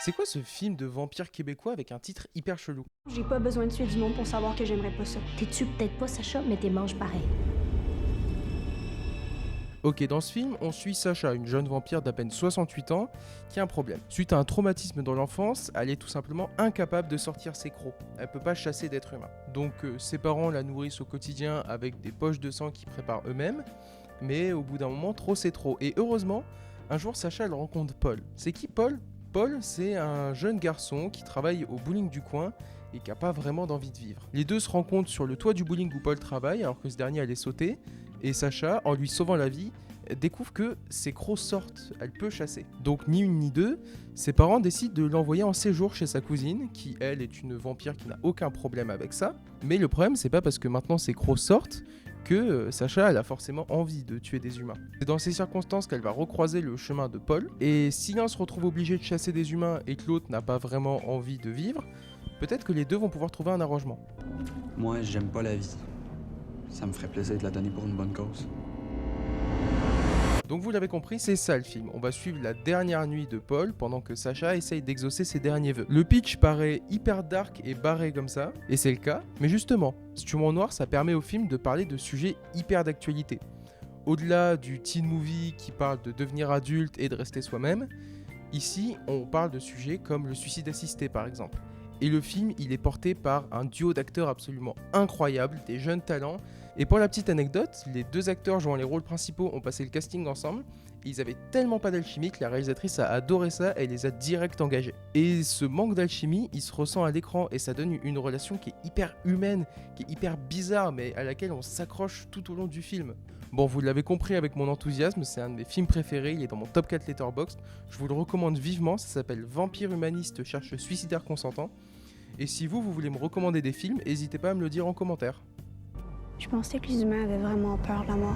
C'est quoi ce film de vampire québécois avec un titre hyper chelou? J'ai pas besoin de tuer du monde pour savoir que j'aimerais pas ça. T'es tues peut-être pas, Sacha, mais t'es manges pareil. Ok, dans ce film, on suit Sacha, une jeune vampire d'à peine 68 ans, qui a un problème. Suite à un traumatisme dans l'enfance, elle est tout simplement incapable de sortir ses crocs. Elle peut pas chasser d'êtres humains. Donc ses parents la nourrissent au quotidien avec des poches de sang qu'ils préparent eux-mêmes, mais au bout d'un moment, trop c'est trop. Et heureusement, un jour Sacha elle rencontre Paul. C'est qui Paul? Paul, c'est un jeune garçon qui travaille au bowling du coin et qui n'a pas vraiment d'envie de vivre. Les deux se rencontrent sur le toit du bowling où Paul travaille alors que ce dernier allait sauter, et Sacha, en lui sauvant la vie, découvre que ses crocs sortent, elle peut chasser. Donc ni une ni deux, ses parents décident de l'envoyer en séjour chez sa cousine, qui elle est une vampire qui n'a aucun problème avec ça. Mais le problème c'est pas parce que maintenant ses crocs sortent que Sacha elle a forcément envie de tuer des humains. C'est dans ces circonstances qu'elle va recroiser le chemin de Paul, et si l'un se retrouve obligé de chasser des humains et que l'autre n'a pas vraiment envie de vivre, peut-être que les deux vont pouvoir trouver un arrangement. Moi, j'aime pas la vie. Ça me ferait plaisir de la donner pour une bonne cause. Donc vous l'avez compris, c'est ça le film. On va suivre la dernière nuit de Paul pendant que Sacha essaye d'exaucer ses derniers vœux. Le pitch paraît hyper dark et barré comme ça, et c'est le cas, mais justement, ce humour noir, ça permet au film de parler de sujets hyper d'actualité. Au-delà du teen movie qui parle de devenir adulte et de rester soi-même, ici on parle de sujets comme le suicide assisté par exemple. Et le film, il est porté par un duo d'acteurs absolument incroyable, des jeunes talents. Et pour la petite anecdote, les deux acteurs jouant les rôles principaux ont passé le casting ensemble. Et ils avaient tellement pas d'alchimie que la réalisatrice a adoré ça et les a direct engagés. Et ce manque d'alchimie, il se ressent à l'écran et ça donne une relation qui est hyper humaine, qui est hyper bizarre, mais à laquelle on s'accroche tout au long du film. Bon, vous l'avez compris avec mon enthousiasme, c'est un de mes films préférés, il est dans mon top 4 Letterboxd. Je vous le recommande vivement, ça s'appelle Vampire humaniste cherche suicidaire consentant. Et si vous voulez me recommander des films, n'hésitez pas à me le dire en commentaire. Je pensais que les humains avaient vraiment peur de la mort.